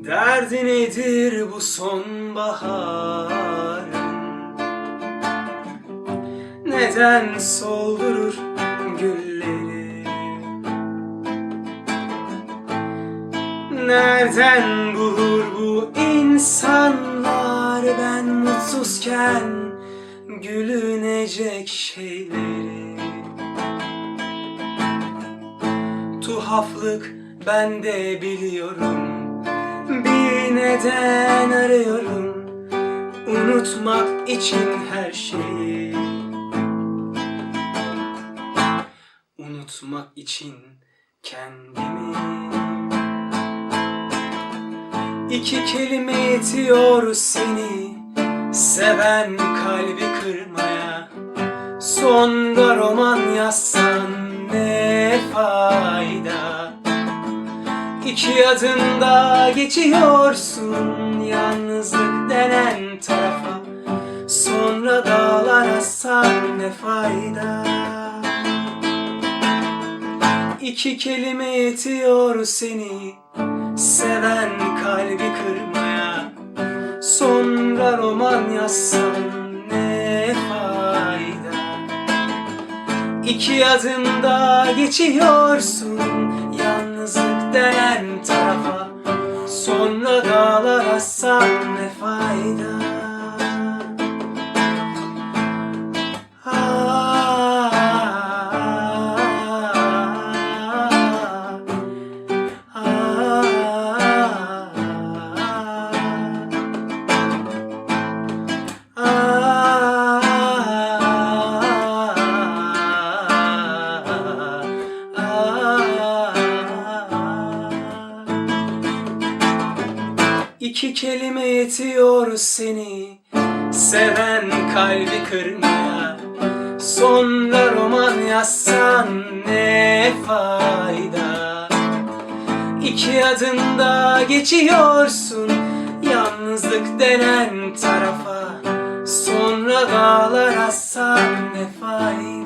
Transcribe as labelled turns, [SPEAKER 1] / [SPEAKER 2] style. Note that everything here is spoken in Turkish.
[SPEAKER 1] Derdi nedir bu sonbaharın? Neden soldurur gülleri? Nereden bulur bu insanlar ben mutsuzken gülünecek şeyleri? Tuhaflık ben de biliyorum, bir neden arıyorum unutmak için her şeyi. Unutmak için kendimi. İki kelime yetiyor seni seven kalbi kırmaya. Sonra roman yazsan ne fayda? İki adımda geçiyorsun yalnızlık denen tarafa. Sonra dağlar assan ne fayda? İki kelime yetiyor seni seven kalbi kırmaya. Sonra roman yazsan ne fayda? İki adımda geçiyorsun yalnızlık denen tarafa. Sonra dağlar assan ne fayda? İki kelime yetiyor seni seven kalbi kırmaya. Sonra roman yazsan ne fayda? İki adımda geçiyorsun yalnızlık denen tarafa. Sonra dağlar assan ne fayda?